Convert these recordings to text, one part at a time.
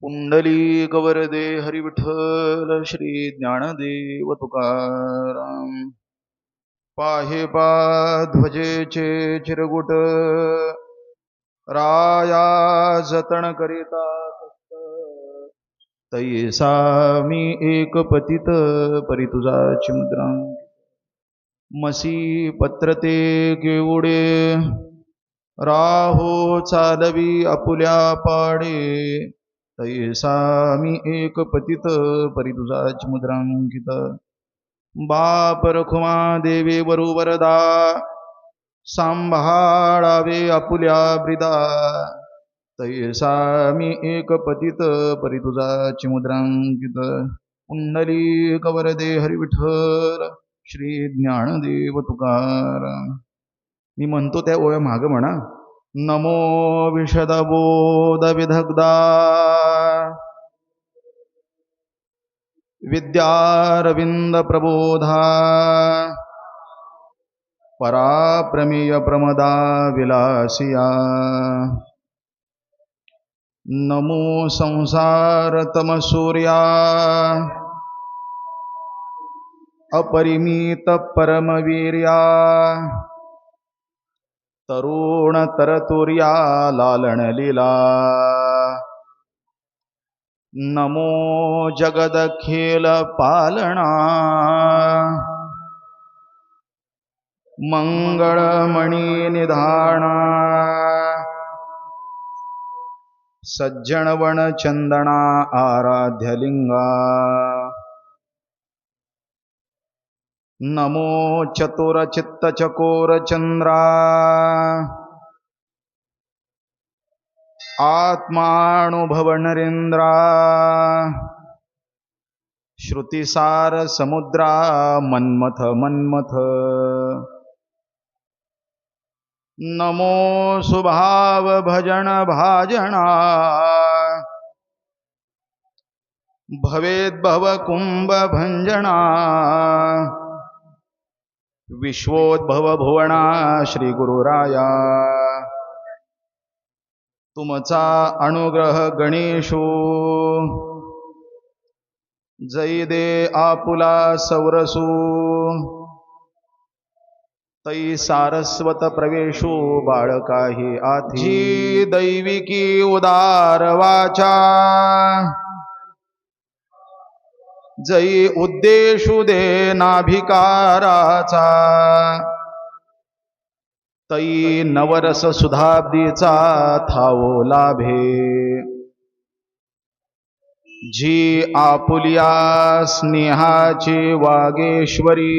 पुंडलिक वरदे हरी विठ्ठल श्री ज्ञानदेव तुकाराम. पाहे ध्वजेचे चिरगुट राया जतन करिता तैसा मी एक पतित परी तुझाची मुद्रा. मसी पत्रते केवडे राहो चालवी आपुल्या पाडे. तैसा मी एक पतित परी तुझाची मुद्रांकित. बाप रखुमा देवे वरुवरदा सांभाळावे आपुल्या ब्रिदा. तैसा मी एक पतित परी तुझाची मुद्रांकित. पुंडलिक वरदे हरी विठ्ठल श्री ज्ञानदेव तुकाराम. मी म्हणतो त्या ओव्या माग म्हणा. नमो विशदबोध विदग्धा विद्यारविंद प्रबोधा. पराप्रमेय प्रमदा विलासिया. नमो संसार तमसूर्या अपरिमित परमवीर्या. तरुण तरतुर्या लालन लीला. नमो जगदखेल पालना. मंगळमणी निधाना. सज्जनवन चंदना आराध्यलिंगा. नमो चतुर चित्त चकोर चंद्रा. आत्मानुभव नरेंद्रा. श्रुतिसार समुद्रा मन्मथ मन्मथ. नमो सुभाव भजन भाजना. भवेद्भव कुंभ भंजना. विश्वोद्भव भुवना श्री गुरुराया. तुमचा अनुग्रह गणेशो. जै दे आपुला सौरसू. तै सारस्वत प्रवेशो बाळकाही आधी. दैविकी उदार वाचा. जै उद्देशु दे नाभिकाराचा. तै नवरस सुधाब्दीचा थावो लाभे. जी आपुलिया स्नेहाची वागेश्वरी.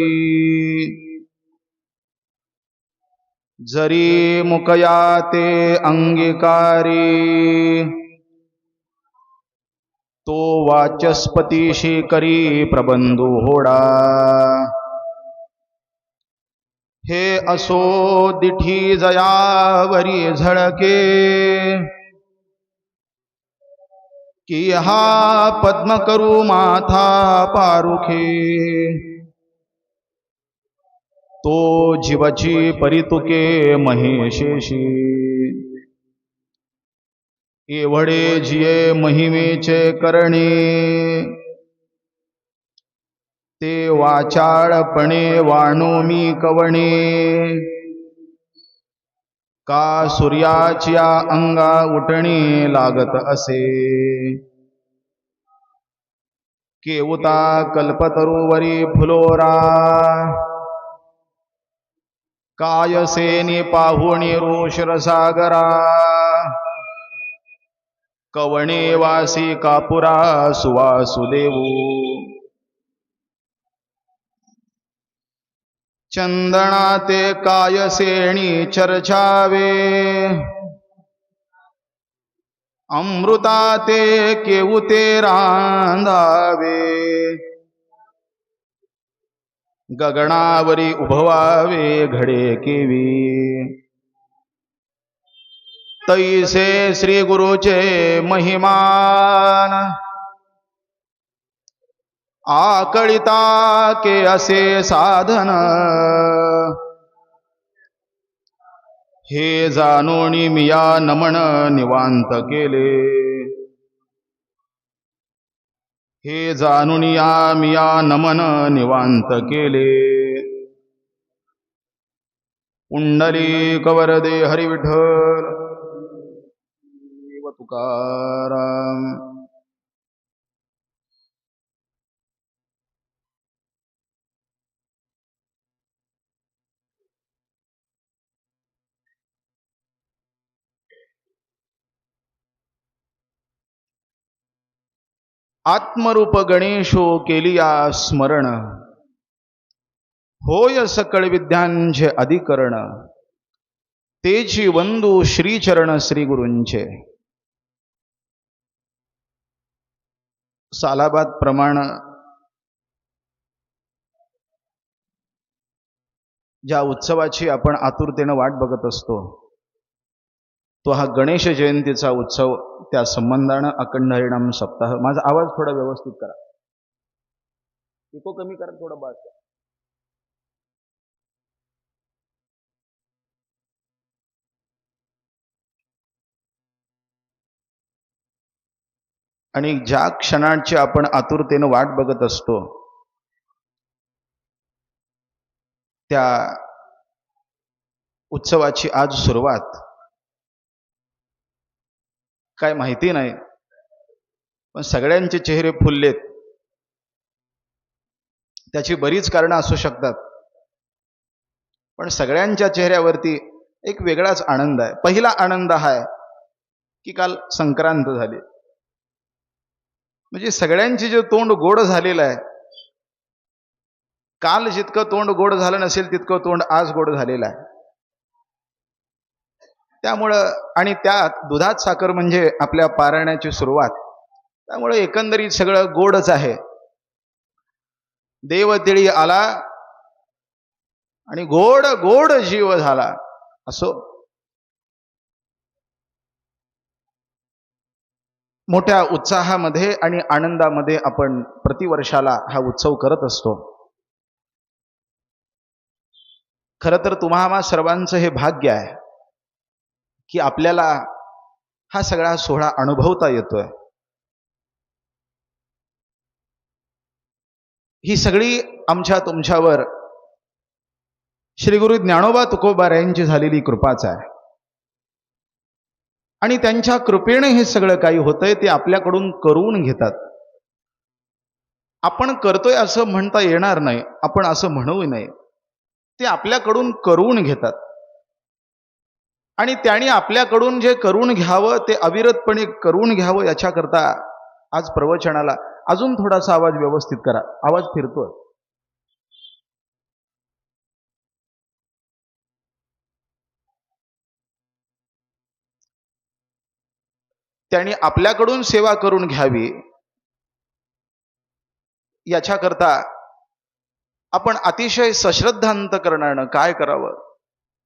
जरी मुकया ते अंगीकारी. तो वाचस्पतीशी करी प्रबंधू होडा. हे असो दिठी जयावरी झळके. की हा पद्म करू माथा पारुखे. तो जीवाची परितुके महेशेशी. एवढे जिये महिमेचे करणे. ते वाचाळपणे वाणू मी कवणे. का सूर्याची अंगा उठणे लागत असे. केवता कल्पतरुवरी फुलोरा. कायसेनी पाहुणी रोषरसागरा. कवणे वासी कापुरा सुवासुदेवू. चंदना ते कायसेणी चर्चावे. अमृता ते केवुते रांधावे. गगनावरी उभवावे घडे केवी. तैसे श्री गुरुचे महिमान. आकळिता के असे साधन. हे जाणोनी मिया नमन निवांत केले. हे जाणून या मिया नमन निवांत केले. पुंडलिक वरदे हरी विठ्ठल देव तुकाराम. आत्मरूप गणेशो केलिया स्मरण, होय सकळ विद्यांचे अधिकरण. तेची वंदू श्रीचरण श्री गुरूंचे. सालाबाद प्रमाण ज्या उत्सवाची आपण आतुरतेनं वाट बघत असतो तो हा गणेश जयंतीचा उत्सव. त्या संबंधानं अखंड हरिनाम सप्ताह. माझा आवाज थोडा व्यवस्थित करा, इको कमी करा थोडा बास. आणि ज्या क्षणाची आपण आतुरतेनं वाट बघत असतो त्या उत्सवाची आज सुरुवात. काय माहिती नाही, पण सगळ्यांचे चेहरे फुललेत. त्याची बरीच कारणं असू शकतात, पण सगळ्यांच्या चेहऱ्यावरती एक वेगळाच आनंद आहे. पहिला आनंद हा आहे की काल संक्रांत झाली, म्हणजे सगळ्यांचे जे तोंड गोड झालेलं आहे. काल जितकं तोंड गोड झालं नसेल तितकं तोंड आज गोड झालेलं आहे. त्यामुळं आणि त्यात दुधात साखर म्हणजे आपल्या पारायणाची सुरुवात. त्यामुळे एकंदरीत सगळं गोडच आहे. देव तिळी आला आणि गोड गोड जीव झाला. असो, मोठ्या उत्साहामध्ये आणि आनंदामध्ये आपण प्रतिवर्षाला हा उत्सव करत असतो. खरं तर तुम्हा सर्वांचं हे भाग्य आहे की आपल्याला हा सगळा सोहळा अनुभवता येतोय. ही सगळी आमच्या तुमच्यावर श्री गुरु ज्ञानोबा तुकोबा यांची झालेली कृपाच आहे. आणि त्यांच्या कृपेने हे सगळं काही होतंय ते आपल्याकडून करून घेतात. आपण करतोय असं म्हणता येणार नाही, आपण असं म्हणू नये. ते आपल्याकडून करून घेतात आणि त्यांनी आपल्याकडून जे करून घ्यावं ते अविरतपणे करून घ्यावं याच्याकरता आज प्रवचनाला अजून थोडासा आवाज व्यवस्थित करा. आवाज फिरतोय. त्यांनी आपल्याकडून सेवा करून घ्यावी याच्याकरता आपण अतिशय सश्रद्धा अंतकरणानं काय करावं,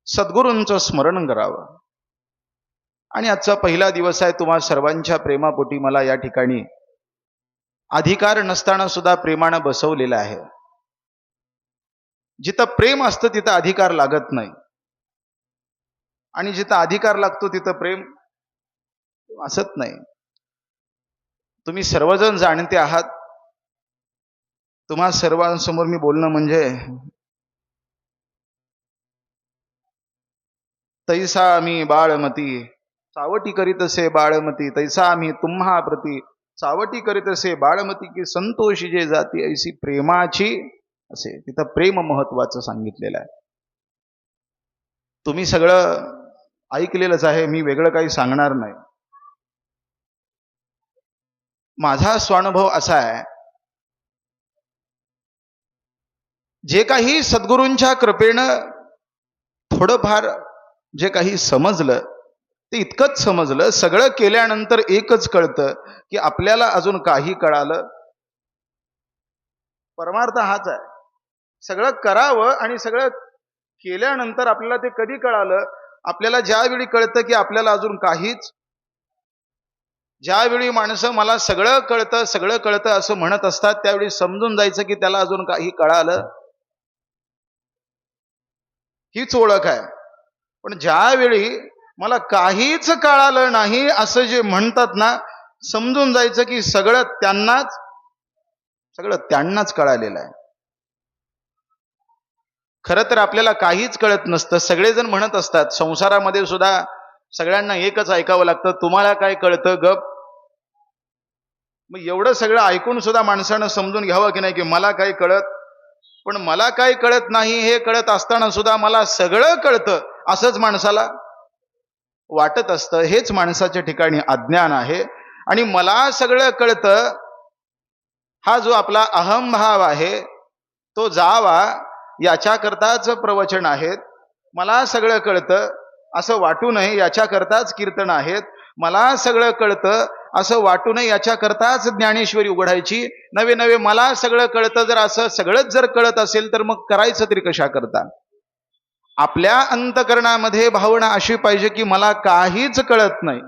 सद्गुरूंचं स्मरण करावं. आणि आजचा पहिला दिवस आहे. तुम्हा सर्वांच्या प्रेमापोटी मला या ठिकाणी अधिकार नसताना सुद्धा प्रेमानं बसवलेलं आहे. जिथं प्रेम असतं तिथं अधिकार लागत नाही, आणि जिथं अधिकार लागतो तिथं प्रेम असत नाही. तुम्ही सर्वजण जाणते आहात. तुम्हा सर्वांसमोर मी बोलणं म्हणजे तैसा आम्ही बाळमती चावटी करीतसे बाळमती, तैसा आम्ही तुम्हा प्रती चावटी करीतसे बाळमती, की संतोषी जे जाती ऐशी प्रेमाची असे. तिथं प्रेम महत्वाचं सांगितलेलं आहे. तुम्ही सगळं ऐकलेलंच आहे, मी वेगळं काही सांगणार नाही. माझा स्वानुभव असा आहे, जे काही सद्गुरूंच्या कृपेनं थोडंफार जे काही समजलं ते इतकंच समजलं. सगळं केल्यानंतर एकच कळतं की आपल्याला अजून काही कळालं. परमार्थ हाच आहे. सगळं करावं आणि सगळं केल्यानंतर आपल्याला ते कधी कळालं, आपल्याला ज्यावेळी कळतं की आपल्याला अजून काहीच. ज्यावेळी माणसं मला सगळं कळतं असं म्हणत असतात त्यावेळी समजून जायचं की त्याला अजून काही कळालं. हीच ओळख आहे. पण ज्यावेळी मला काहीच कळालं नाही असं जे म्हणतात ना, समजून जायचं की सगळं त्यांनाच सगळं त्यांनाच कळालेलं आहे. खरं तर आपल्याला काहीच कळत नसतं. सगळेजण म्हणत असतात, संसारामध्ये सुद्धा सगळ्यांना एकच ऐकावं लागतं, तुम्हाला काय कळतं गप. मग एवढं सगळं ऐकून सुद्धा माणसानं समजून घ्यावं की नाही, की मला काही कळत, पण मला काही कळत नाही हे कळत असताना सुद्धा मला सगळं कळतं असंच माणसाला वाटत असतं. हेच माणसाच्या ठिकाणी अज्ञान आहे. आणि मला सगळं कळतं हा जो आपला अहंभाव आहे तो जावा याच्याकरताच प्रवचन आहेत. मला सगळं कळतं असं वाटू नये याच्याकरताच कीर्तन आहेत. मला सगळं कळतं असं वाटू नये याच्याकरताच ज्ञानेश्वरी उघडायची. नवे नवे मला सगळं कळतं जर असं सगळंच जर कळत असेल तर मग करायचं तरी कशा करता. आपल्या अंतकरणामध्ये भावना अशी पाहिजे की मला काहीच कळत नाही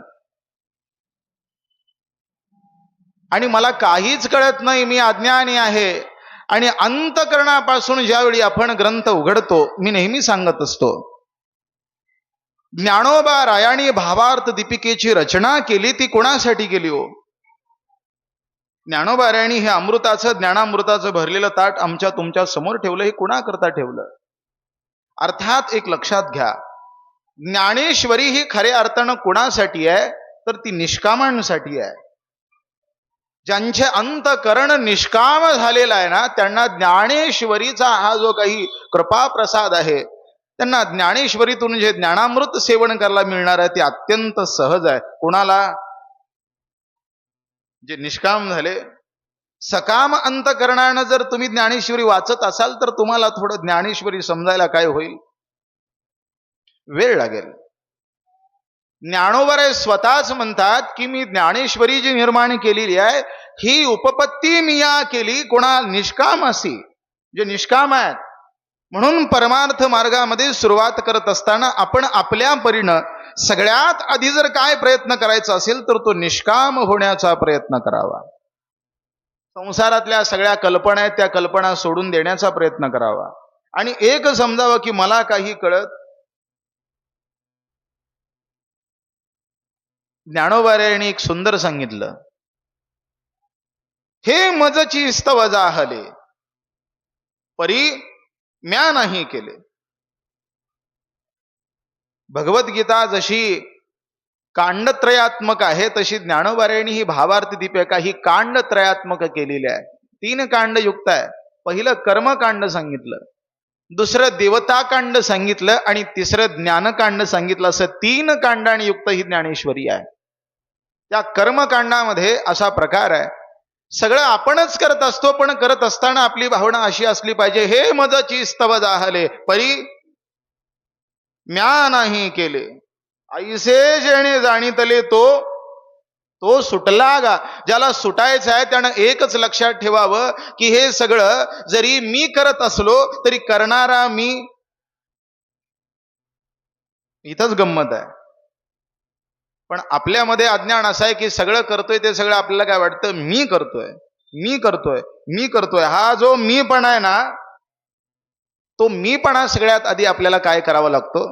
आणि मला काहीच कळत नाही, मी अज्ञानी आहे. आणि अंतकरणापासून ज्यावेळी आपण ग्रंथ उघडतो, मी नेहमी सांगत असतो, ज्ञानोबा रायानी भावार्थ दीपिकेची रचना केली ती कोणासाठी केली हो? ज्ञानोबा रायानी हे अमृताचं ज्ञानामृताचं भरलेलं ताट आमच्या तुमच्या समोर ठेवलं, हे कोणाकरता ठेवलं? अर्थात एक लक्षात घ्या, ज्ञानेश्वरी ही खऱ्या अर्थानं कोणासाठी आहे तर ती निष्कामांसाठी आहे. ज्यांचे अंतकरण निष्काम झालेला आहे ना, त्यांना ज्ञानेश्वरीचा हा जो काही कृपा प्रसाद आहे, त्यांना ज्ञानेश्वरीतून जे ज्ञानामृत सेवन करायला मिळणार आहे ते अत्यंत सहज आहे. कोणाला? जे निष्काम झाले. सकाम अंतकरणानं जर तुम्ही ज्ञानेश्वरी वाचत असाल तर तुम्हाला थोडं ज्ञानेश्वरी समजायला काय होईल, वेळ लागेल. ज्ञानोबा स्वतःच म्हणतात की मी ज्ञानेश्वरी जी निर्माण केलेली आहे ही उपपत्ती मी या केली कोणा? निष्कामासी, जे निष्काम आहेत. म्हणून परमार्थ मार्गामध्ये सुरुवात करत असताना आपण आपल्या परीनं सगळ्यात आधी जर काय प्रयत्न करायचा असेल तर तो निष्काम होण्याचा प्रयत्न करावा. संसारातल्या सगळ्या कल्पना आहेत त्या कल्पना सोडून देण्याचा प्रयत्न करावा आणि एक समजावं की मला काही कळत. ज्ञानोबारायांनी एक सुंदर सांगितलं, हे मजची स्तव जाहले परी म्या नाही केले. भगवद्गीता जशी कांडत्रयात्मक आहे तशी ज्ञानोबारायांनी ही भावार्थ दीपिका ही कांडत्रयात्मक केलेली आहे. 3 कांड युक्त आहे. पहिलं कर्मकांड सांगितलं, दुसरं देवताकांड सांगितलं आणि तिसरं ज्ञानकांड सांगितलं. असं 3 कांडांनी युक्त ही ज्ञानेश्वरी आहे. त्या कर्मकांडामध्ये असा प्रकार आहे, सगळं आपणच करत असतो पण करत असताना आपली भावना अशी असली पाहिजे, हे मजची स्तव जाहले परी म्या नाही केले. ऐसे जेणे जाणीतले तो सुटला गा. ज्याला सुटायचं आहे त्यानं एकच लक्षात ठेवावं की हे सगळं जरी मी करत असलो तरी करणारा मी. इथंच गंमत आहे. पण आपल्यामध्ये अज्ञान असं आहे की सगळं करतोय ते सगळं आपल्याला काय वाटतं, मी करतोय मी करतोय मी करतोय. हा जो मीपणा आहे ना, तो मीपणा सगळ्यात आधी आपल्याला काय करावा लागतो?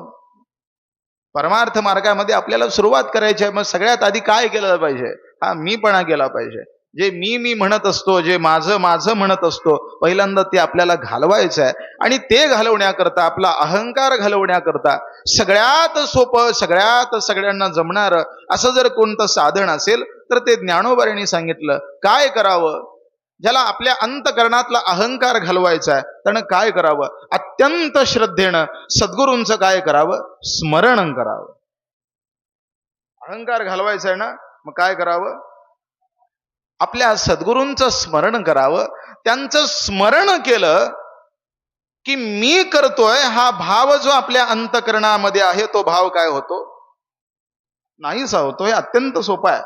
परमार्थ मार्गामध्ये आपल्याला सुरुवात करायची आहे. मग सगळ्यात आधी काय केलं पाहिजे? हा मीपणा केला पाहिजे. जे मी म्हणत असतो, जे माझं म्हणत असतो, पहिल्यांदा ते आपल्याला घालवायचं आहे. आणि ते घालवण्याकरता, आपला अहंकार घालवण्याकरता सगळ्यात सोपं, सगळ्यात सगळ्यांना जमणार असं जर कोणतं साधन असेल तर ते ज्ञानोबारांनी सांगितलं. काय करावं? ज्याला आपल्या अंतकरणातला अहंकार घालवायचा आहे त्यानं काय करावं? अत्यंत श्रद्धेनं सद्गुरूंचं काय करावं? स्मरण करावं. अहंकार घालवायचा आहे ना, मग काय करावं? आपल्या सद्गुरूंचं स्मरण करावं. त्यांचं स्मरण केलं की मी करतोय हा भाव जो आपल्या अंतकरणामध्ये आहे तो भाव काय होतो? नाहीसा होतो. हे अत्यंत सोपं आहे.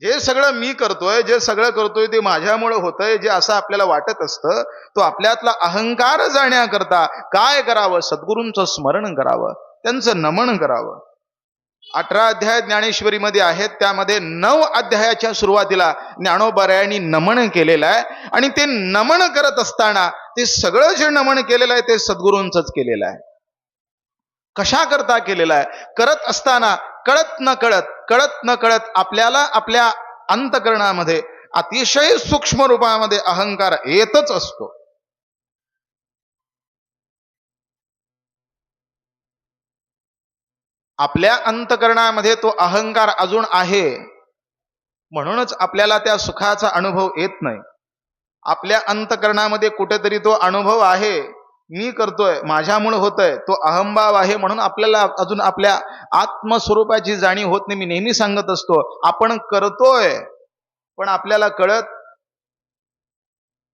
जे सगळं मी करतोय, जे सगळं करतोय ते माझ्यामुळे होतंय, जे असं आपल्याला वाटत असतं, तो आपल्यातला अहंकार जाण्याकरता काय करावं? सद्गुरूंचं स्मरण करावं, त्यांचं नमन करावं. 18 अध्याय ज्ञानेश्वरीमध्ये आहेत, त्यामध्ये 9 अध्यायाच्या सुरुवातीला ज्ञानोबारायांनी नमन केलेलं आहे. आणि ते नमन करत असताना ते सगळं जे नमन केलेलं आहे ते सद्गुरूंचंच केलेलं आहे. कशा करता केलेलं आहे? करत असताना कळत न कळत आपल्याला आपल्या अंतकरणामध्ये अतिशय सूक्ष्म रूपामध्ये अहंकार येतच असतो. आपल्या अंतकरणामध्ये तो अहंकार अजून आहे, म्हणूनच आपल्याला त्या सुखाचा अनुभव येत नाही. आपल्या अंतकरणामध्ये कुठेतरी तो अनुभव आहे, मी करतोय, माझ्यामुळे होतोय, तो अहंभाव आहे, म्हणून आपल्याला अजून आपल्या आत्मस्वरूपाची जाणीव होत नाही. मी नेहमी सांगत असतो, आपण करतोय पण आपल्याला कळत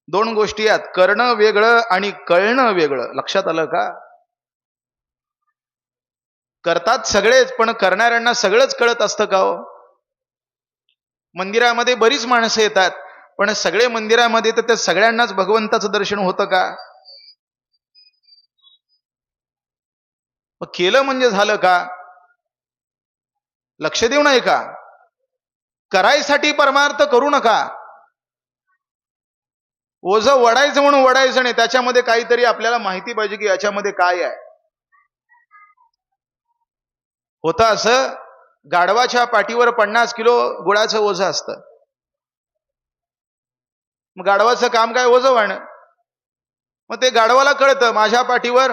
दोन गोष्टी आहेत, करणं वेगळं आणि कळणं वेगळं. लक्षात आलं का? करतात सगळेच, पण करणाऱ्यांना सगळंच कळत असतं का हो? मंदिरामध्ये बरीच माणसं येतात, पण सगळे मंदिरामध्ये तर त्या सगळ्यांनाच भगवंताचं दर्शन होतं का? मग केलं म्हणजे झालं का? लक्ष देऊ नये का? करायसाठी परमार्थ करू नका. ओझं वडायचं म्हणून वडायचं नाही, त्याच्यामध्ये काहीतरी आपल्याला माहिती पाहिजे की याच्यामध्ये काय आहे. होतं असं, गाढवाच्या पाठीवर 50 किलो गुळाचं ओझं असतं. मग गाढवाचं काम काय? ओझं वाहणं. मग ते गाढवाला कळतं माझ्या पाठीवर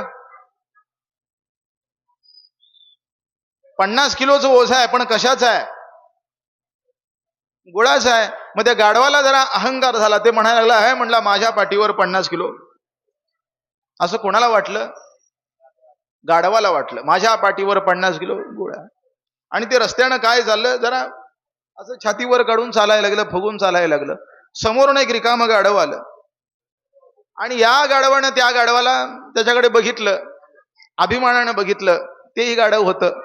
50 किलोचं ओझं आहे, पण कशाचं आहे? गुळाचं आहे. मग त्या गाढवाला जरा अहंकार झाला, ते म्हणायला लागला आहे, म्हणला माझ्या पाठीवर 50 किलो. असं कोणाला वाटलं? गाढवाला वाटलं माझ्या पाठीवर 50 किलो गुळ आहे. आणि ते रस्त्यानं काय झालं, जरा असं छातीवर काढून चालायला लागलं, फुगून चालायला लागलं. समोरून एक रिकामं गाढव आलं आणि या गाढवानं त्या गाढवाला त्याच्याकडे बघितलं, अभिमानानं बघितलं. तेही गाढव होतं.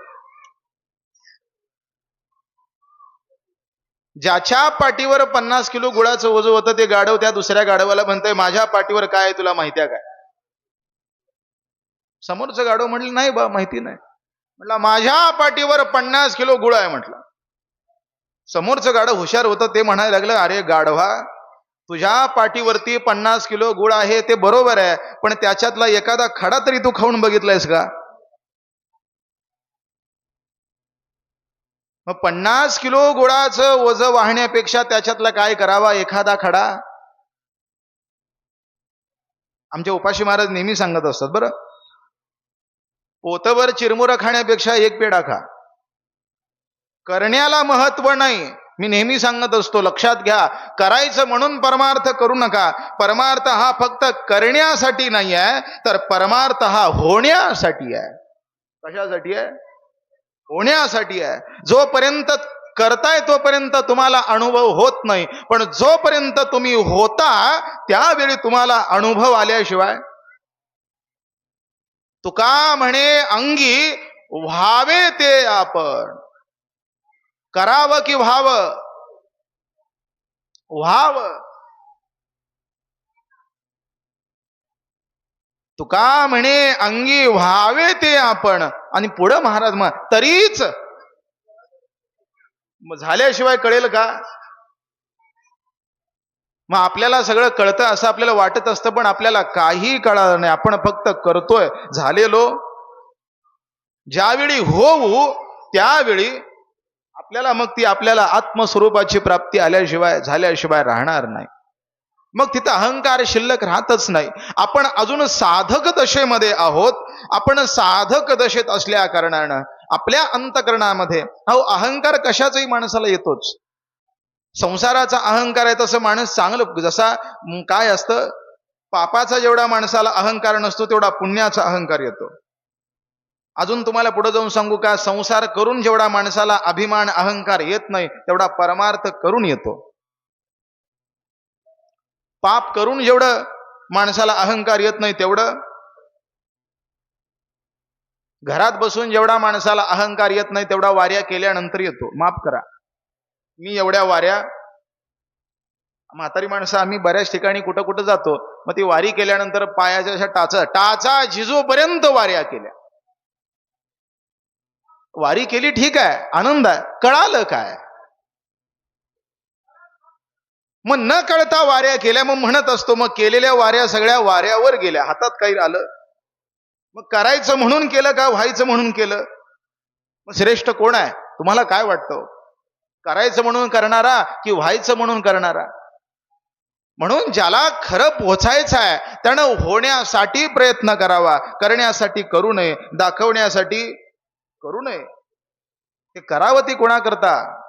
ज्याच्या पाठीवर 50 किलो गुळाचं ओझं होतं, ते गाढव त्या दुसऱ्या गाढवाला म्हणतंय माझ्या पाठीवर काय आहे तुला माहिती आहे काय? समोरचं गाढव म्हटलं नाही बा, माहिती नाही. म्हटलं माझ्या पाठीवर 50 किलो गुळ आहे म्हटलं. समोरचं गाढव हुशार होतं, ते म्हणायला लागलं अरे गाढवा, तुझ्या पाठीवरती 50 किलो गुळ आहे ते बरोबर आहे, पण त्याच्यातला एखादा खडा तरी तू खाऊन बघितलायस का? मग 50 किलो गुळाचं ओझं वाहण्यापेक्षा त्याच्यातला काय करावा, एखादा खडा. आमचे उपाशी महाराज नेहमी सांगत असतात बरं, पोतभर चिरमुरं खाण्यापेक्षा एक पेढा खा. करण्याला महत्व नाही. मी नेहमी सांगत असतो, लक्षात घ्या, करायचं म्हणून परमार्थ करू नका. परमार्थ हा फक्त करण्यासाठी नाही आहे, तर परमार्थ हा होण्यासाठी आहे. कशासाठी आहे? होण्यासाठी आहे. जोपर्यंत करताय तोपर्यंत तुम्हाला अनुभव होत नाही, पण जोपर्यंत तुम्ही होता त्यावेळी तुम्हाला अनुभव आल्याशिवाय. तुका म्हणे अंगी व्हावे ते आपण. करावं की व्हावं? व्हावं. तुका म्हणे अंगी व्हावे ते आपण. आणि पुढं महाराज मग तरीच झाल्याशिवाय कळेल का? मग आपल्याला सगळं कळतं असं आपल्याला वाटत असतं, पण आपल्याला काही कळलं नाही. आपण फक्त करतोय. झालेलो ज्यावेळी होऊ त्यावेळी आपल्याला मग ती आपल्याला आत्मस्वरूपाची प्राप्ती आल्याशिवाय झाल्याशिवाय राहणार नाही. मग तिथं अहंकार शिल्लक राहतच नाही. आपण अजून साधक दशेमध्ये आहोत. आपण साधक दशेत असल्या कारणानं आपल्या अंतकरणामध्ये अहंकार कशाचाही माणसाला येतोच. संसाराचा अहंकार आहे तसं माणूस चांगलं, जसा काय असतं, पापाचा जेवढा माणसाला अहंकार नसतो तेवढा पुण्याचा अहंकार येतो. अजून तुम्हाला पुढे जाऊन सांगू का, संसार करून जेवढा माणसाला अभिमान अहंकार येत नाही तेवढा परमार्थ करून येतो. पाप करून जेवढं माणसाला अहंकार येत नाही तेवढं, घरात बसून जेवढा माणसाला अहंकार येत नाही तेवढा वाऱ्या केल्यानंतर येतो. माफ करा, मी एवढ्या वाऱ्या, म्हातारी माणसं आम्ही बऱ्याच ठिकाणी कुठं कुठं जातो, मग ती वारी केल्यानंतर पायाच्या अशा टाचा झिजोपर्यंत वाऱ्या केल्या. वारी केली ठीक आहे, आनंद आहे, कळालं काय? मग न कळता वाऱ्या केल्या. मग म्हणत असतो मग केलेल्या वाऱ्या सगळ्या वाऱ्यावर गेल्या, हातात काही आलं? मग करायचं म्हणून केलं का व्हायचं म्हणून केलं? मग श्रेष्ठ कोण आहे? तुम्हाला काय वाटतं? करायचं म्हणून करणारा की व्हायचं म्हणून करणारा? म्हणून ज्याला खरं पोचायचं आहे त्यानं होण्यासाठी प्रयत्न करावा, करण्यासाठी करू नये, दाखवण्यासाठी करू नये. ते करावं ती कोणाकरता?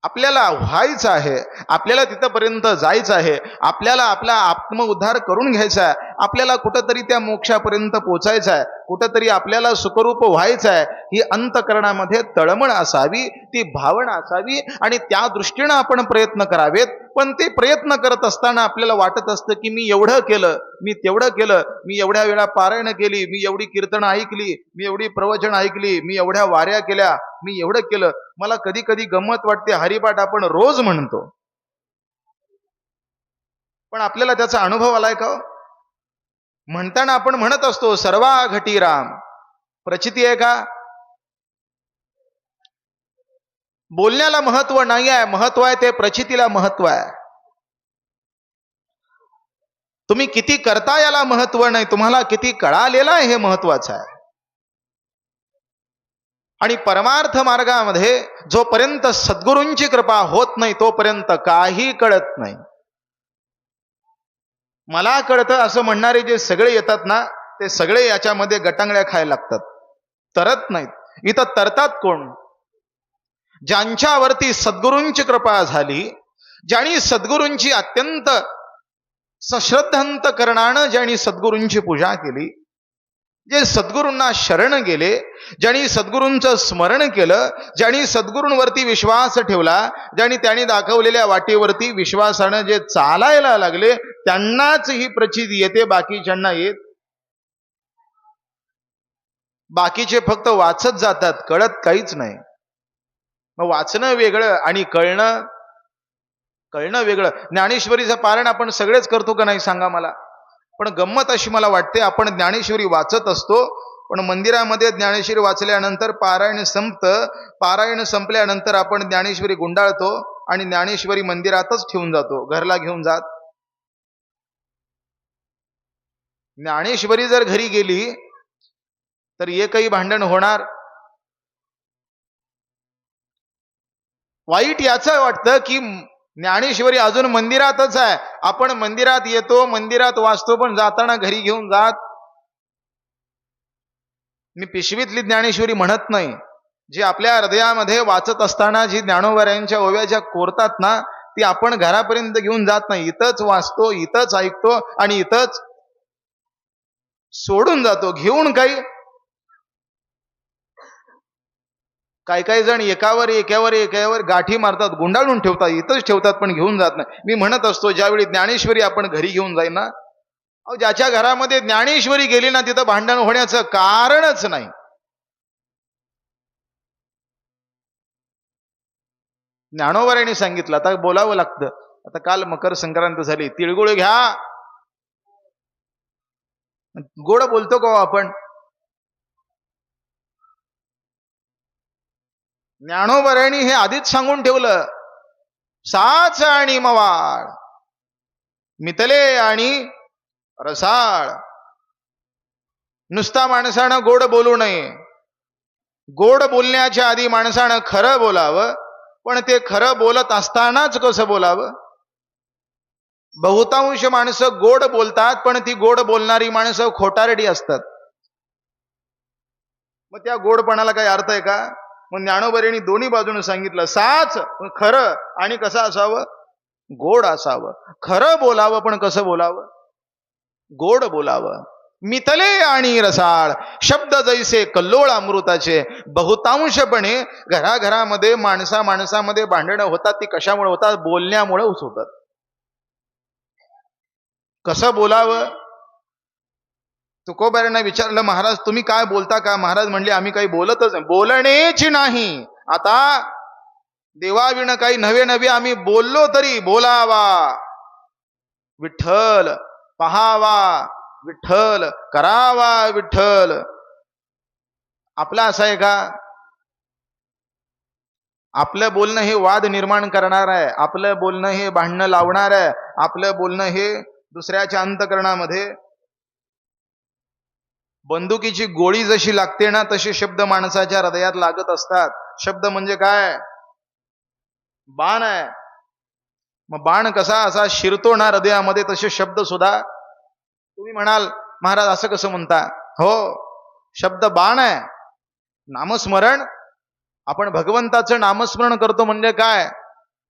आपल्याला व्हायचं आहे, आपल्याला तिथपर्यंत जायचं आहे, आपल्याला आपला आत्मउद्धार करून घ्यायचा आहे, आपल्याला कुठंतरी त्या मोक्षापर्यंत पोचायचं आहे, कुठंतरी आपल्याला सुखरूप व्हायचं आहे. ही अंतःकरणामध्ये तळमळ असावी, ती भावना असावी आणि त्या दृष्टीनं आपण प्रयत्न करावेत. पण ते प्रयत्न करत असताना आपल्याला वाटत असतं की मी एवढं केलं, मी तेवढं केलं, मी एवढ्या वेळा पारायण केली, मी एवढी कीर्तन ऐकली, मी एवढी प्रवचन ऐकली, मी एवढ्या वाऱ्या केल्या, मी एवढं केलं. मला कधी कधी गंमत वाटते, हरिपाठ आपण रोज म्हणतो, पण आपल्याला त्याचा अनुभव आलाय का? म्हणताना आपण म्हणत असतो सर्वा घटी राम, प्रचिती आहे का? बोलण्याला महत्व नाही आहे, महत्व आहे ते प्रचितीला महत्व आहे. तुम्ही किती करता याला महत्व नाही, तुम्हाला किती कळालेलं आहे हे महत्वाचं आहे. आणि परमार्थ मार्गामध्ये जोपर्यंत सद्गुरूंची कृपा होत नाही तोपर्यंत काही कळत नाही. मला कळतं असं म्हणणारे जे सगळे येतात ना, ते सगळे याच्यामध्ये गटांगळ्या खायला लागतात, तरत नाहीत. इथं तरतात कोण? ज्यांच्यावरती सद्गुरूंची कृपा झाली, ज्यांनी सद्गुरूंची अत्यंत सश्रद्धांतकरणानं ज्यांनी सद्गुरूंची पूजा केली, जे सद्गुरूंना शरण गेले, ज्यांनी सद्गुरूंचं स्मरण केलं, ज्यांनी सद्गुरूंवरती विश्वास ठेवला, ज्यांनी त्यांनी दाखवलेल्या वाटेवरती विश्वासानं जे चालायला लागले, त्यांनाच ही प्रचिती येते, बाकीच्यांना येत. बाकीचे फक्त वाचत जातात, कळत काहीच नाही. मग वाचणं वेगळं आणि कळणं वेगळं. ज्ञानेश्वरीचं पारायण आपण सगळेच करतो का नाही सांगा मला? पण गंमत अशी मला वाटते, आपण ज्ञानेश्वरी वाचत असतो, पण मंदिरामध्ये ज्ञानेश्वरी वाचल्यानंतर पारायण संपतं, पारायण संपल्यानंतर आपण ज्ञानेश्वरी गुंडाळतो आणि ज्ञानेश्वरी मंदिरातच ठेवून जातो, घरला घेऊन जात. ज्ञानेश्वरी जर घरी गेली तर एकही भांडण होणार? वाईट याचं वाटतं की ज्ञानेश्वरी अजून मंदिरातच आहे, आपण मंदिरात येतो, मंदिरात वाचतो, पण जाताना घरी घेऊन जात. मी पिशवीतली ज्ञानेश्वरी म्हणत नाही, जी आपल्या हृदयामध्ये वाचत असताना जी ज्ञानोबाऱ्यांच्या ओव्या ज्या कोरतात ना, ती आपण घरापर्यंत घेऊन जात नाही. इथंच वाचतो, इथंच ऐकतो आणि इथंच सोडून जातो. घेऊन काही काही जण एकावर गाठी मारतात, गुंडाळून ठेवतात, इथंच ठेवतात, पण घेऊन जात नाही. मी म्हणत असतो ज्यावेळी ज्ञानेश्वरी आपण घरी घेऊन जाईल ना, ज्याच्या घरामध्ये ज्ञानेश्वरी गेली ना, तिथं भांडण होण्याचं कारणच नाही. ज्ञानोबारांनी सांगितलं, आता बोलावं लागतं. आता काल मकर संक्रांत झाली, तिळगुळ घ्या. गोड बोलतो का आपण? ज्ञानोबारांनी हे आधीच सांगून ठेवलं, साच आणि मवाळ, मितले आणि रसाळ. नुसता माणसानं गोड बोलू नये, गोड बोलण्याच्या आधी माणसानं खरं बोलावं. पण ते खरं बोलत असतानाच कसं बोलावं? बहुतांश माणसं गोड बोलतात, पण ती गोड बोलणारी माणसं खोटारडी असतात. मग त्या गोडपणाला काही अर्थ आहे का? मग ज्ञानोबारांनी दोन्ही बाजूने सांगितलं, साच खरं आणि कसं असावं? गोड असावं. खरं बोलावं, पण कसं बोलावं? गोड बोलावं. मितले आणि रसाळ, शब्द जैसे कल्लोळ अमृताचे. बहुतांशपणे घराघरामध्ये माणसामध्ये भांडणं होतात, ती कशामुळे होतात? बोलण्यामुळे होतात. कसं बोलावं? तुकोबारांना विचारलं, महाराज तुम्ही काय बोलता का? महाराज म्हणले, आम्ही काही बोलतच नाही. बोलणेच नाही. आता देवाविण काही नवे आम्ही बोललो तरी बोलावा, विठ्ठल पहावा, विठ्ठल करावा, विठ्ठल. आपला असं आहे का? आपलं बोलणं हे वाद निर्माण करणार आहे, आपलं बोलणं हे भांडणं लावणार आहे, आपलं बोलणं हे दुसऱ्याच्या अंतःकरणामध्ये बंदुकीची गोळी जशी लागते ना, तसे शब्द माणसाच्या हृदयात लागत असतात. शब्द म्हणजे काय? बाण आहे. मग बाण कसा असा शिरतो ना हृदयामध्ये, तसे शब्द सुद्धा. तुम्ही म्हणाल महाराज असं कसं म्हणता? हो, शब्द बाण आहे. नामस्मरण, आपण भगवंताचं नामस्मरण करतो म्हणजे काय?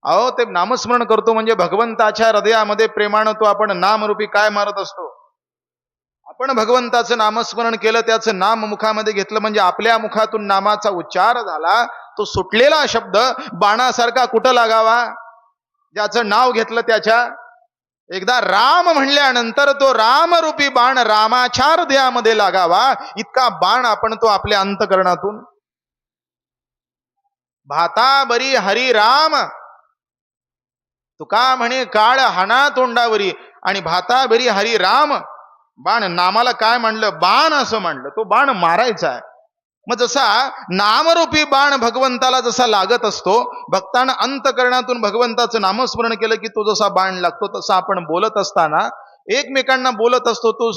अहो, ते नामस्मरण करतो म्हणजे भगवंताच्या हृदयामध्ये प्रेमानं तो आपण नामरूपी काय मारत असतो. आपण भगवंताचं नामस्मरण केलं, त्याचं नाम मुखामध्ये घेतलं म्हणजे आपल्या मुखातून नामाचा उच्चार झाला. तो सुटलेला शब्द बाणासारखा कुठं लागावा? ज्याचं नाव घेतलं त्याच्या. एकदा राम म्हणल्यानंतर तो रामरूपी बाण रामाच्या हृदयामध्ये लागावा, इतका बाण आपण तो आपल्या अंतकरणातून. भाता बरी हरी राम, तुका म्हणे काळ हाना तोंडावरी, आणि भाता बरी हरी राम. बाण नामाला काय म्हणलं? बाण असं म्हणलं. तो बाण मारायचा आहे. मग जसा नामरूपी बाण भगवंताला जसा लागत असतो, भक्तानं अंतकरणातून भगवंताचं नामस्मरण केलं की तो जसा बाण लागतो, तसा आपण बोलत असताना एकमेकांना बोलत असतो, तो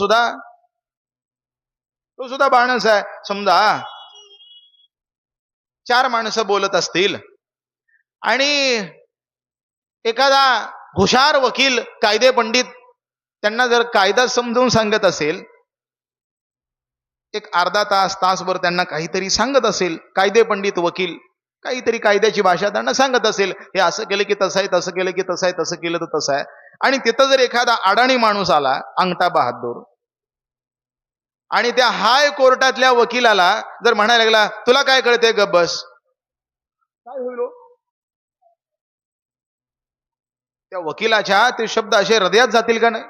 सुद्धा बाणच आहे. समजा 4 माणसं बोलत असतील आणि एखादा हुशार वकील, कायदे पंडित त्यांना जर कायदा समजावून सांगत असेल, एक अर्धा तास, तासभर त्यांना काहीतरी सांगत असेल, कायदे पंडित वकील काहीतरी कायद्याची भाषा त्यांना सांगत असेल, हे असं केलं की तसं आहे, तसं केलं की तसं आहे, तसं केलं तर तसं आहे. आणि तिथं जर एखादा अडाणी माणूस आला, अंगठा बहादूर, आणि त्या हाय कोर्टातल्या वकिलाला जर म्हणायला लागला, तुला काय कळतंय, गप्प बस, काय होईल हो? त्या वकिलाच्या ते शब्द असे हृदयात जातील का नाही?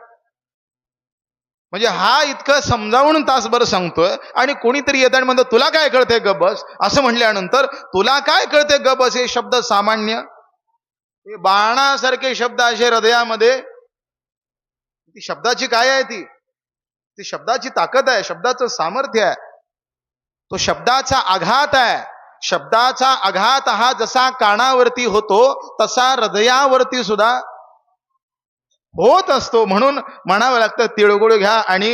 म्हणजे हा इतकं समजावून तासभर सांगतोय, आणि कोणीतरी येत आणि म्हणतो तुला काय कळतंय, गप्प बस. असं म्हटल्यानंतर तुला काय कळतंय, गप्प बस, हे शब्द सामान्य, हे बाणासारखे शब्द असे हृदयामध्ये. ती शब्दाची काय आहे? ती शब्दाची ताकद आहे, शब्दाचं सामर्थ्य आहे, तो शब्दाचा आघात आहे. शब्दाचा आघात हा जसा कानावरती होतो, तसा हृदयावरती सुद्धा होत असतो. म्हणून म्हणावं लागतं, तिळगुळ घ्या. आणि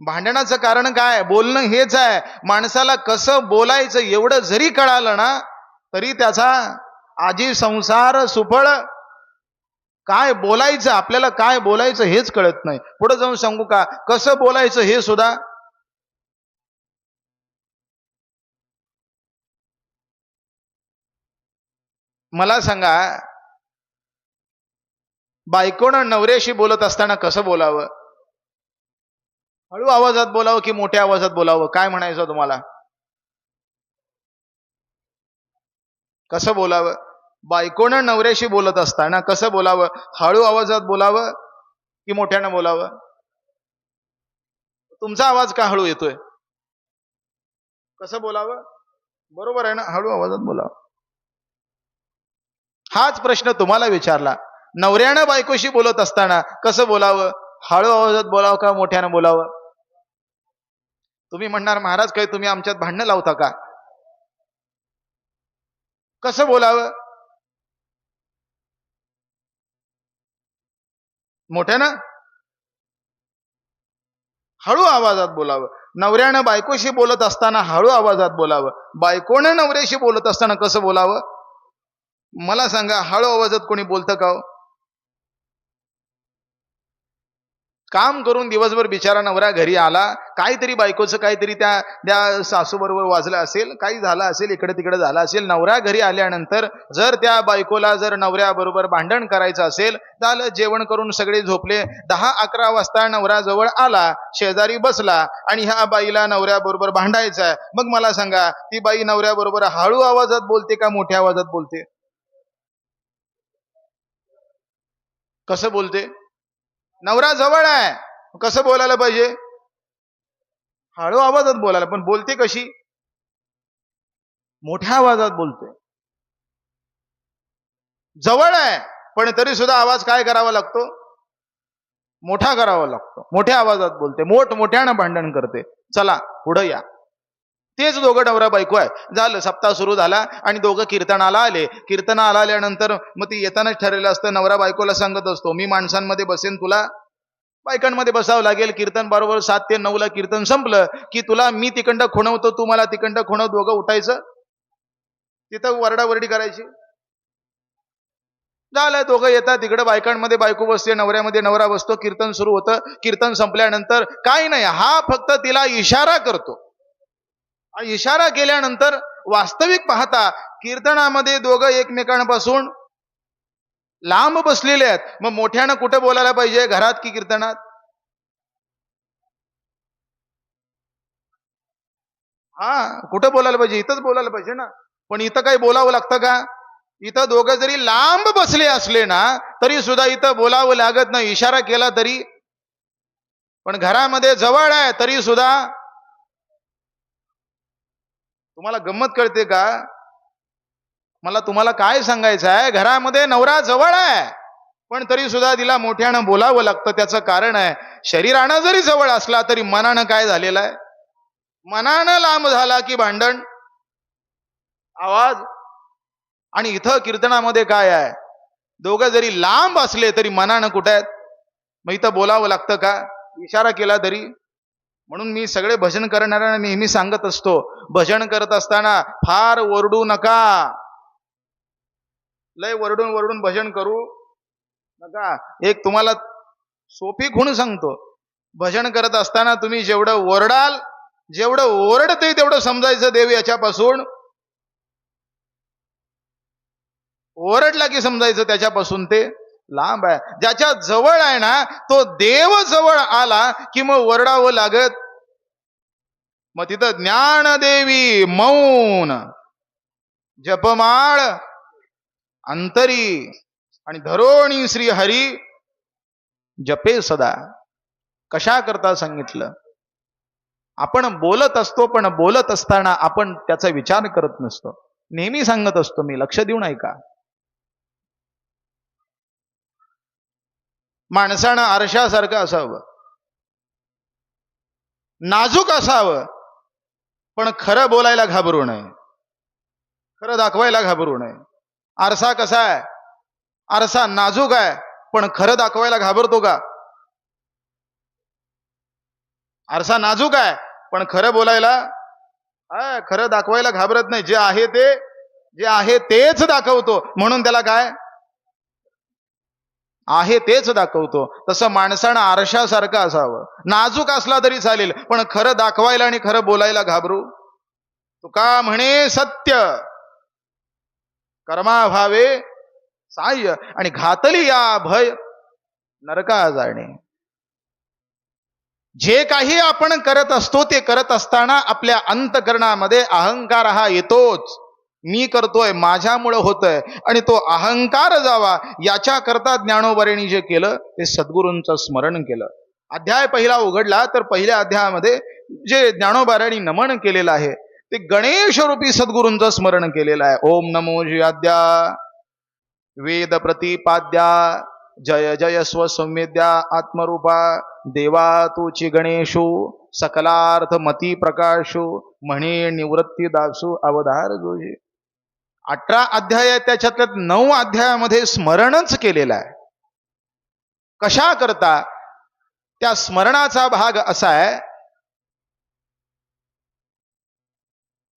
भांडणाचं कारण काय? बोलणं हेच आहे. माणसाला कसं बोलायचं एवढं जरी कळालं ना, तरी त्याचा आजी संसार सुफळ. काय बोलायचं, आपल्याला काय बोलायचं हेच कळत नाही. पुढे जाऊन सांगू का कसं बोलायचं हे सुद्धा. मला सांगा, बायकोनं नवऱ्याशी बोलत असताना कसं बोलावं? हळू आवाजात बोलावं की मोठ्या आवाजात बोलावं? काय म्हणायचं तुम्हाला? कसं बोलावं? बायकोनं नवऱ्याशी बोलत असताना कसं बोलावं? हळू आवाजात बोलावं की मोठ्यानं बोलावं? तुमचा आवाज का हळू येतोय? कसं बोलावं? बरोबर आहे ना, हळू आवाजात बोलावं. हाच प्रश्न तुम्हाला विचारला. नवऱ्यानं बायकोशी बोलत असताना कसं बोलावं? हळू आवाजात बोलावं का मोठ्यानं बोलावं? तुम्ही म्हणणार महाराज काय तुम्ही आमच्यात भांडणं लावता का? कसं बोलावं? मोठ्यानं, हळू आवाजात बोलावं. नवऱ्यानं बायकोशी बोलत असताना हळू आवाजात बोलावं. बायकोनं नवऱ्याशी बोलत असताना कसं बोलावं? मला सांगा, हळू आवाजात कोणी बोलतं का हो? काम करून दिवसभर बिचारा नवरा घरी आला, काहीतरी बायकोचं काहीतरी त्या सासू बरोबर वाजलं असेल, काही झालं असेल, इकडे तिकडे झालं असेल. नवरा घरी आल्यानंतर जर त्या बायकोला जर नवऱ्याबरोबर भांडण करायचं असेल, झालं जेवण करून सगळे झोपले, 10-11 वाजता नवरा जवळ आला, शेजारी बसला, आणि ह्या बाईला नवऱ्याबरोबर भांडायचं आहे. मग मला सांगा, ती बाई नवऱ्याबरोबर हळू आवाजात बोलते का मोठ्या आवाजात बोलते? कसं बोलते? नवरा जवळ आहे, कसं बोलायला पाहिजे? हळू आवाजात बोलायला. पण बोलते कशी? मोठ्या आवाजात बोलते. जवळ आहे पण तरी सुद्धा आवाज काय करावा लागतो? मोठा करावा लागतो. मोठ्या आवाजात बोलते, मोठ्यानं भांडण करते. चला पुढे या. तेच दोघं नवरा बायको आहे. झालं, सप्ताह सुरू झाला आणि दोघं कीर्तनाला आले. कीर्तनाला आल्यानंतर मग ती येतानाच ठरलेलं असतं, नवरा बायकोला सांगत असतो, मी माणसांमध्ये बसेन, तुला बायकांमध्ये बसावं लागेल. कीर्तन बरोबर 7 ते 9 ला कीर्तन संपलं की तुला मी तिकडं खुणवतो, तू मला तिकडं खुणव, दोघं उठायचं, तिथं वरडावरडी करायची. झालं, दोघं येतात तिकडे, बायकांमध्ये बायको बसते, नवऱ्यामध्ये नवरा बसतो, कीर्तन सुरू होतं. कीर्तन संपल्यानंतर काही नाही, हा फक्त तिला इशारा करतो. आणि इशारा केल्यानंतर वास्तविक पाहता कीर्तनामध्ये दोघं एकमेकांपासून लांब बसलेले आहेत. मग मोठ्यानं कुठे बोलायला पाहिजे, घरात की कीर्तनात? हा, कुठं बोलायला पाहिजे? इथंच बोलायला पाहिजे ना. पण इथं काही बोलावं लागतं का? इथं दोघं जरी लांब बसले असले ना, तरी सुद्धा इथं बोलावं लागत नाही, इशारा केला तरी. पण घरामध्ये जवळ आहे तरी सुद्धा. तुम्हाला गंमत कळते का? मला तुम्हाला काय सांगायचं आहे, घरामध्ये नवरा जवळ आहे पण तरी सुद्धा तिला मोठ्यानं बोलावं लागतं. त्याचं कारण आहे, शरीरानं जरी जवळ असला तरी मनानं काय झालेलं आहे? मनानं लांब झाला की भांडण, आवाज. आणि इथं कीर्तनामध्ये काय आहे, दोघं जरी लांब असले तरी मनानं कुठे आहेत? मग इथं बोलावं लागतं का, इशारा केला तरी? म्हणून मी सगळे भजन करणाऱ्यांना नेहमी सांगत असतो, भजन करत असताना फार ओरडू नका. लय वरडून वरडून भजन करू नका. एक तुम्हाला सोपी खूण सांगतो, भजन करत असताना तुम्ही जेवढं ओरडाल, जेवढं ओरडते तेवढं समजायचं देव याच्यापासून, ओरडला की समजायचं त्याच्यापासून ते लांब आहे. ज्याच्या जवळ आहे ना, तो देव जवळ आला की मग ओरडावं लागत. मग तिथं ज्ञानदेवी मौन, जपमाळ अंतरी, आणि धरोणी श्री हरी जपे सदा. कशा करता सांगितलं? आपण बोलत असतो, पण बोलत असताना आपण त्याचा विचार करत नसतो. नेहमी सांगत असतो मी, लक्ष देऊन ऐका. माणसानं आरशासारखं असावं, नाजूक असावं, पण खरं बोलायला घाबरू नये, खरं दाखवायला घाबरू नये. आरसा कसा आहे? आरसा नाजूक आहे, पण खरं दाखवायला घाबरतो का? आरसा नाजूक आहे पण खरं बोलायला, खरं दाखवायला घाबरत नाही. जे आहे ते, जे आहे तेच दाखवतो. म्हणून त्याला काय आहे तेच दाखवतो. तसं माणसानं आरशासारखं असावं, नाजूक असला तरी चालेल, पण खरं दाखवायला आणि खरं बोलायला घाबरू. तुका म्हणे सत्य कर्माभावे साह्य, आणि घातली या भय नरका जाणे. जे काही आपण करत असतो ते करत असताना आपल्या अंतकरणामध्ये अहंकार हा येतोच. मी करतोय, माझ्यामुळं होतंय, आणि तो अहंकार जावा याच्या करता ज्ञानोबांनी जे केलं ते सद्गुरूंचं स्मरण केलं. अध्याय पहिला उघडला तर पहिल्या अध्यायामध्ये जे ज्ञानोबांनी नमन केलेलं आहे ते गणेश रूपी सद्गुरूंचं स्मरण केलेलं आहे. ओम नमो जियाद्या वेद प्रतिपाद्या जय जय स्वसंवेद्या आत्मरूपा देवा तुची गणेशो सकलार्थ मती प्रकाशो म्हणे निवृत्ती दासू अवधार जोशी. 18 अध्याय आहे, त्याच्यातल्या 9 अध्यायामध्ये स्मरणच केलेलं आहे. कशा करता? त्या स्मरणाचा भाग असा आहे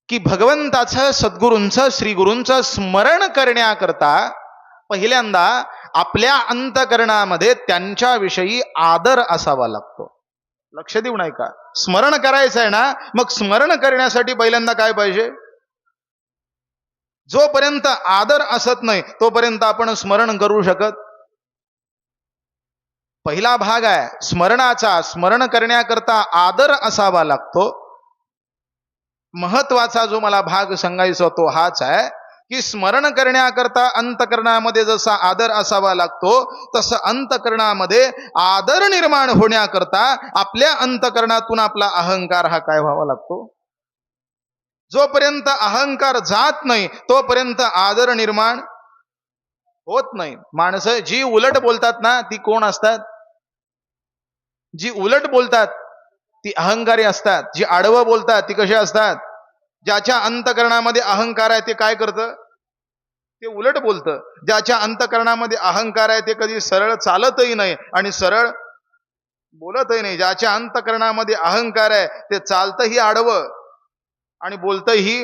की भगवंताचं, सद्गुरूंचं, श्रीगुरूंचं स्मरण करण्याकरता पहिल्यांदा आपल्या अंतकरणामध्ये त्यांच्याविषयी आदर असावा लागतो. लक्ष देऊ नाही का? स्मरण करायचं आहे ना, मग स्मरण करण्यासाठी पहिल्यांदा काय पाहिजे? जोपर्यंत आदर असत नाही तोपर्यंत आपण स्मरण करू शकत. पहिला भाग आहे स्मरणाचा. स्मरण करण्याकरता आदर असावा लागतो. महत्वाचा जो मला भाग सांगायचा तो हाच आहे की स्मरण करण्याकरता अंतकरणामध्ये जसा आदर असावा लागतो, तसं अंतकरणामध्ये आदर निर्माण होण्याकरता आपल्या अंतकरणातून आपला अहंकार हा काय व्हावा लागतो. जोपर्यंत अहंकार जात नाही तोपर्यंत आदर निर्माण होत नाही. माणसं जी उलट बोलतात ना ती कोण असतात? जी उलट बोलतात ती अहंकारी असतात. जी आडवं बोलतात ती कशी असतात? ज्याच्या अंतकरणामध्ये अहंकार आहे ते काय करतं? ते उलट बोलतं. ज्याच्या अंतकरणामध्ये अहंकार आहे ते कधी सरळ चालतही नाही आणि सरळ बोलतही नाही. ज्याच्या अंतकरणामध्ये अहंकार आहे ते चालतही आडवं आणि बोलतही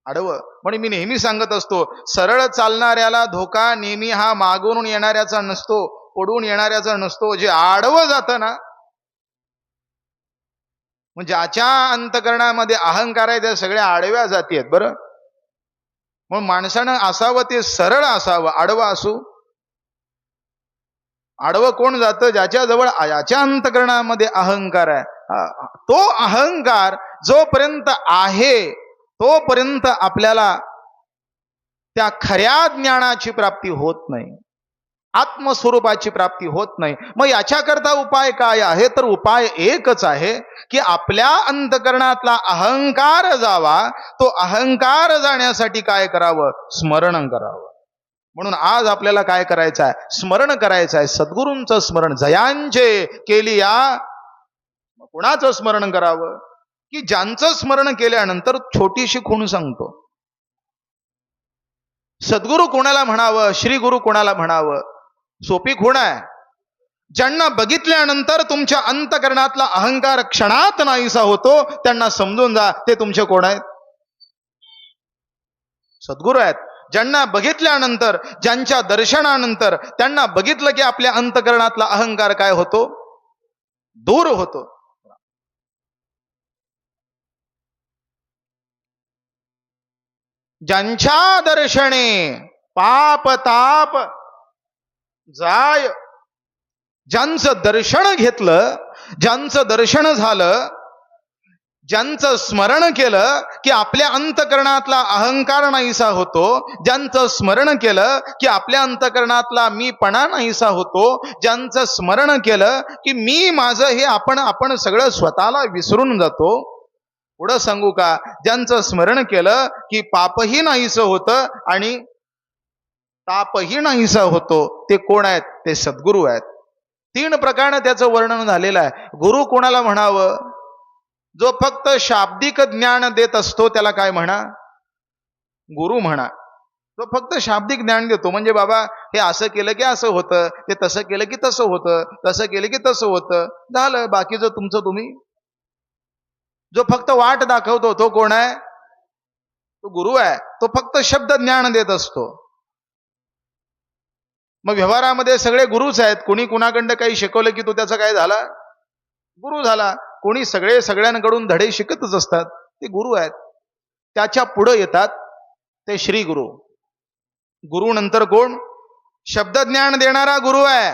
आडवं. म्हणून मी नेहमी सांगत असतो, सरळ चालणाऱ्याला धोका नेहमी हा मागून येणाऱ्याचा नसतो, पुढून येणाऱ्याचा नसतो. जे आडवं जातं ना, म्हणजे ज्याच्या अंतकरणामध्ये अहंकार आहे त्या सगळ्या आडव्या जाती आहेत बरं. म्हणून माणसानं असावं ते सरळ असावं, आडवं असू. आडवं कोण जातं? ज्याच्याजवळ याच्या अंतकरणामध्ये अहंकार आहे. तो अहंकार जोपर्यंत आहे तोपर्यंत आपल्याला त्या खऱ्या ज्ञानाची प्राप्ती होत नाही, आत्मस्वरूपाची प्राप्ती होत नाही. मग याच्याकरता उपाय काय आहे? तर उपाय एकच आहे की आपल्या अंतकरणातला अहंकार जावा. तो अहंकार जाण्यासाठी काय करावं? स्मरण करावं. म्हणून आज आपल्याला काय करायचं आहे? स्मरण करायचं आहे, सद्गुरूंचं स्मरण. जयांचे केली या. कुणाचं स्मरण करावं? की ज्यांचं स्मरण केल्यानंतर छोटीशी खूण सांगतो. सद्गुरू कोणाला म्हणावं? श्री गुरु कोणाला म्हणावं? सोपी खूण आहे. ज्यांना बघितल्यानंतर तुमच्या अंतकरणातला अहंकार क्षणात नाहीसा होतो, त्यांना समजून जा ते तुमचे कोण आहेत? सद्गुरू आहेत. ज्यांना बघितल्यानंतर, ज्यांच्या दर्शनानंतर त्यांना बघितलं की आपल्या अंतकरणातला अहंकार काय होतो? दूर होतो. ज्यांच्या दर्शने पाप ताप जाय. ज्यांचं दर्शन घेतलं, ज्यांचं दर्शन झालं, ज्यांचं स्मरण केलं की आपल्या अंतकरणातला अहंकार नाहीसा होतो, ज्यांचं स्मरण केलं की आपल्या अंतकरणातला मीपणा नाहीसा होतो, ज्यांचं स्मरण केलं की मी माझं हे आपण सगळं स्वतःला विसरून जातो. पुढं सांगू का? ज्यांचं स्मरण केलं की पापही नाहीसं होतं आणि तापही नाहीसा होतो, ते कोण आहेत? ते सद्गुरू आहेत. 3 प्रकारे त्याचं वर्णन झालेलं आहे. गुरु कोणाला म्हणावं? जो फक्त शाब्दिक ज्ञान देत असतो त्याला काय म्हणा? गुरु म्हणा. तो फक्त शाब्दिक ज्ञान देतो, म्हणजे बाबा हे असं केलं की असं होतं, ते तसं केलं की तसं होतं, तसं केलं की तसं होतं, झालं. बाकीचं तुमचं तुम्ही. जो फक्त वाट दाखवतो तो कोण आहे? तो गुरु आहे. तो फक्त शब्द ज्ञान देत असतो. मग व्यवहारामध्ये सगळे गुरुच आहेत. कोणी कुणाकडं काही शिकवलं की तो त्याचा काय झाला? गुरु झाला. कोणी सगळ्यांकडून धडे शिकतच असतात, ते गुरु आहेत. त्याच्या पुढे येतात ते श्री गुरु. गुरु नंतर कोण? शब्द ज्ञान देणारा गुरु आहे.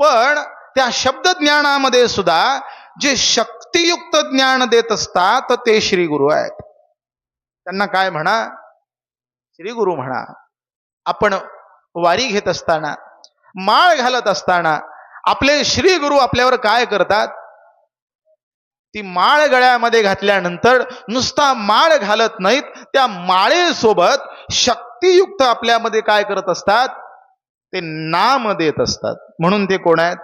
पण त्या शब्द ज्ञानामध्ये सुद्धा जे शक्तियुक्त ज्ञान देत असतात ते श्री गुरु आहेत. त्यांना काय म्हणा? श्री गुरु म्हणा. आपण वारी घेत असताना, माळ घालत असताना आपले श्री गुरु आपल्यावर काय करतात? ती माळ गळ्यामध्ये घातल्यानंतर नुसता माळ घालत नाहीत, त्या माळेसोबत शक्तियुक्त आपल्यामध्ये काय करत असतात? ते नाम देत असतात. म्हणून ते कोण आहेत?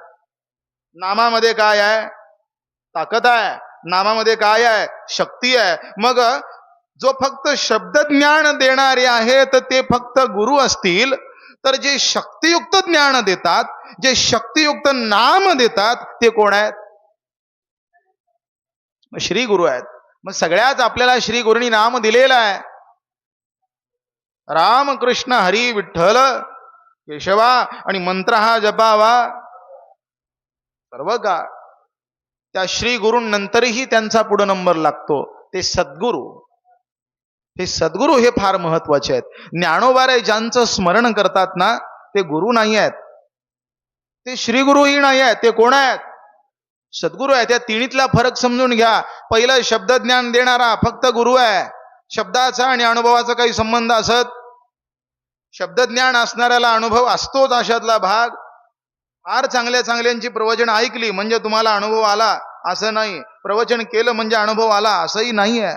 नामामध्ये काय आहे? ताकद आहे. नामामध्ये काय आहे? शक्ती आहे. मग जो फक्त शब्द ज्ञान देणारे आहेत ते फक्त गुरु असतील, तर जे शक्तियुक्त ज्ञान देतात, जे शक्तियुक्त नाम देतात ते कोण आहेत? श्री गुरु आहेत. मग सगळ्याच आपल्याला श्री गुरुनी नाम दिलेलं आहे. राम कृष्ण हरी विठ्ठल केशवा, आणि मंत्र हा जपावा सर्व काळ. त्या श्री गुरूंनंतरही त्यांचा पुढे नंबर लागतो, ते सद्गुरू. हे सद्गुरू हे फार महत्वाचे आहेत. ज्ञानोबा ज्यांचं स्मरण करतात ना, ते गुरु नाही आहेत, ते श्री गुरुही नाही आहेत. ते कोण आहेत? सद्गुरू आहे. त्या तिन्हीतला फरक समजून घ्या. पहिलं शब्द ज्ञान देणारा फक्त गुरु आहे. शब्दाचा आणि अनुभवाचा काही संबंध असत? शब्द ज्ञान असणाऱ्याला अनुभव असतोच अशातला भाग. फार चांगल्या चांगल्यांची प्रवचन ऐकली म्हणजे तुम्हाला अनुभव आला असं नाही, प्रवचन केलं म्हणजे अनुभव आला असंही नाही आहे.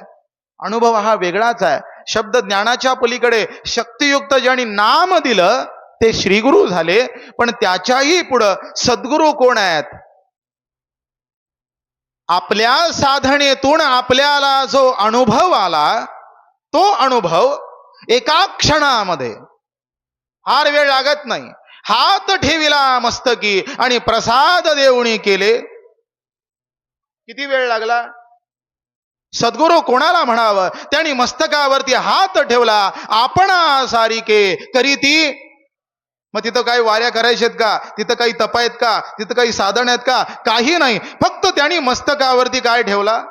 अनुभव हा वेगळाच आहे. शब्द ज्ञानाच्या पलीकडे शक्तियुक्त ज्यांनी नाम दिलं ते श्रीगुरु झाले. पण त्याच्याही पुढं सद्गुरू कोण आहेत? आपल्या साधनेतून आपल्याला जो अनुभव आला, तो अनुभव एका क्षणामध्ये, फार वेळ लागत नाही, हात ठेविला मस्तकी आणि प्रसाद देऊणी केले. किती वेळ लागला? सद्गुरू कोणाला म्हणावं? त्यांनी मस्तकावरती हात ठेवला, आपणा सारिके करीती. मग तिथं काही वाऱ्या करायच्या आहेत का? तिथं काही तप आहेत का? तिथं काही साधन आहेत का? काही नाही. फक्त त्यांनी मस्तकावरती काय ठेवला?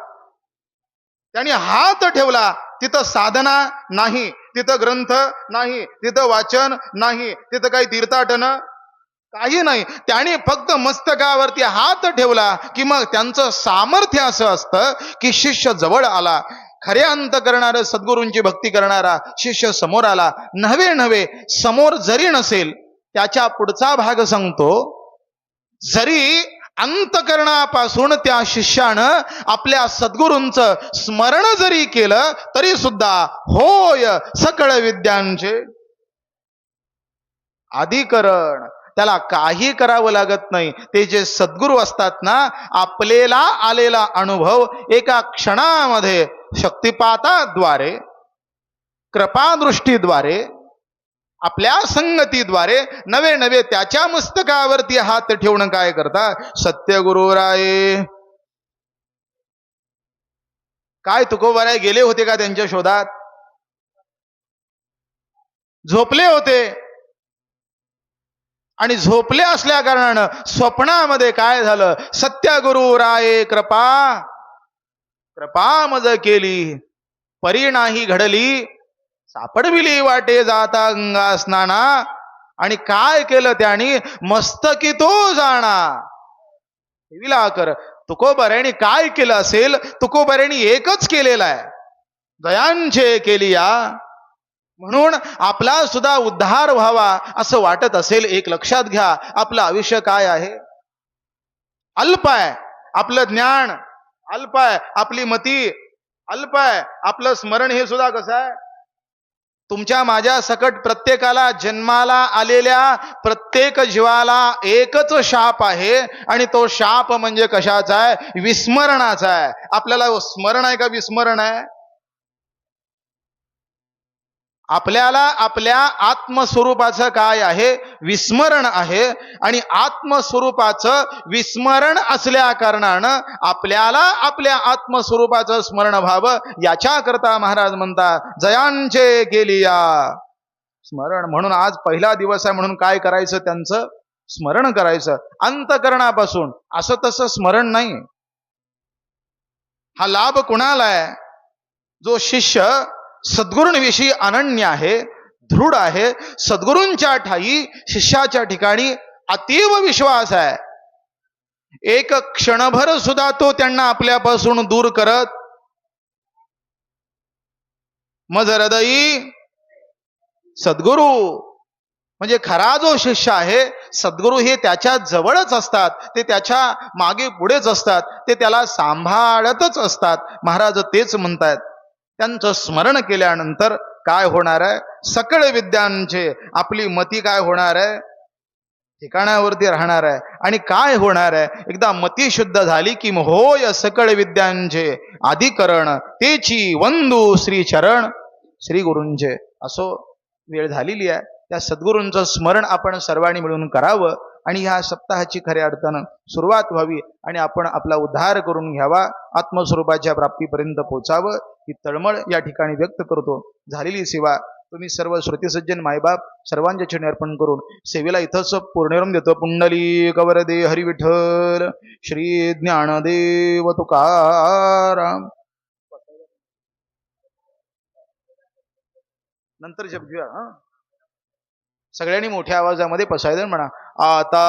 त्यांनी हात ठेवला. तिथं साधना नाही, तिथं ग्रंथ नाही, तिथं वाचन नाही, तिथं काही तीर्थाटन काही नाही. त्यांनी फक्त मस्तकावरती हात ठेवला की मग त्यांचं सामर्थ्य असं असतं की शिष्य जवळ आला, खऱ्या अंत करणारं सद्गुरूंची भक्ती करणारा शिष्य समोर आला. नव्हे समोर जरी नसेल त्याच्या पुढचा भाग सांगतो, जरी अंतकरणापासून त्या शिष्यानं आपल्या सद्गुरूंचं स्मरण जरी केलं तरी सुद्धा होय सकळ विद्यांचे अधिकरण. त्याला काही करावं लागत नाही. ते जे सद्गुरू असतात ना, आपल्याला आलेला अनुभव एका क्षणामध्ये शक्तिपाताद्वारे, कृपादृष्टीद्वारे, आपल्या संगतीद्वारे नवे त्याच्या मस्तकावरती हात ठेवणं काय करता? सत्यगुरुराये. काय तुकोबाराय गेले होते का त्यांच्या शोधात? झोपले होते. आणि झोपले असल्या कारणानं स्वप्नामध्ये काय झालं? सत्यगुरु राये कृपा मज केली, परी नाही घडली, सापडविली वाटे जाता गंगा स्नाना. आणि काय केलं त्यांनी? मस्तकी तो जाणा विला कर. तुकोबारायणी काय केलं असेल? तुकोबारायणी एकच केलेलं आहे, दयांचे केली या. म्हणून आपला सुद्धा उद्धार व्हावा असं वाटत असेल, एक लक्षात घ्या, आपलं आयुष्य काय आहे? अल्प आहे. आपलं ज्ञान अल्प आहे, आपली मती अल्प आहे, आपलं स्मरण हे सुद्धा कसं आहे? तुमच्या माझ्या सकट प्रत्येकाला जन्माला आलेल्या प्रत्येक जीवाला एकच शाप आहे, आणि तो शाप म्हणजे कशाचा आहे? विस्मरणाचा आहे. आपल्याला स्मरण आहे का विस्मरण आहे? आपल्याला आपल्या आत्मस्वरूपाचं काय आहे? विस्मरण आहे. आणि आत्मस्वरूपाचं विस्मरण असल्या कारणानं आपल्याला आपल्या आत्मस्वरूपाचं स्मरण व्हावं, याच्याकरता महाराज म्हणतात जयांचे केलिया स्मरण. म्हणून आज पहिला दिवस आहे म्हणून काय करायचं? त्यांचं स्मरण करायचं अंतकरणापासून. असं तसं स्मरण नाही. हा लाभ कुणाला आहे? जो शिष्य सद्गुरूंविषयी अनन्य आहे, दृढ आहे, सद्गुरूंच्या ठाई शिष्याच्या ठिकाणी अतीव विश्वास आहे. एक क्षणभर सुद्धा तो त्यांना आपल्यापासून दूर करत मज हृदयी सद्गुरू. म्हणजे खरा जो शिष्य आहे, सद्गुरू हे त्याच्या जवळच असतात, ते त्याच्या मागे पुढेच असतात, ते त्याला सांभाळतच असतात. महाराज तेच म्हणतात, त्यांचं स्मरण केल्यानंतर काय होणार आहे? सकळ विद्यांचे, आपली मती काय होणार आहे? ठिकाणावरती राहणार आहे. आणि काय होणार आहे? एकदा मती शुद्ध झाली की होय सकळ विद्यांचे अधिकरण, तेची वंदू श्री चरण श्री गुरूंचे. असो वेळ झालेली आहे, त्या सद्गुरूंचं स्मरण आपण सर्वांनी मिळून करावं, आणि ह्या सप्ताहाची खऱ्या अर्थानं सुरुवात व्हावी, आणि आपण आपला उद्धार करून घ्यावा, आत्मस्वरूपाच्या प्राप्तीपर्यंत पोचावं, ही तळमळ या ठिकाणी व्यक्त करतो. झालेली सेवा तुम्ही सर्व श्रुतिसज्जन मायबाप सर्वांच्या चरणी अर्पण करून सेवेला इथंच पूर्णविराम देतो. पुंडलिक वरदे हरी विठ्ठल श्री ज्ञानदेव तुकाराम. नंतर जप घेऊया. सगळ्यांनी मोठ्या आवाजामध्ये पसायदन म्हणा. आता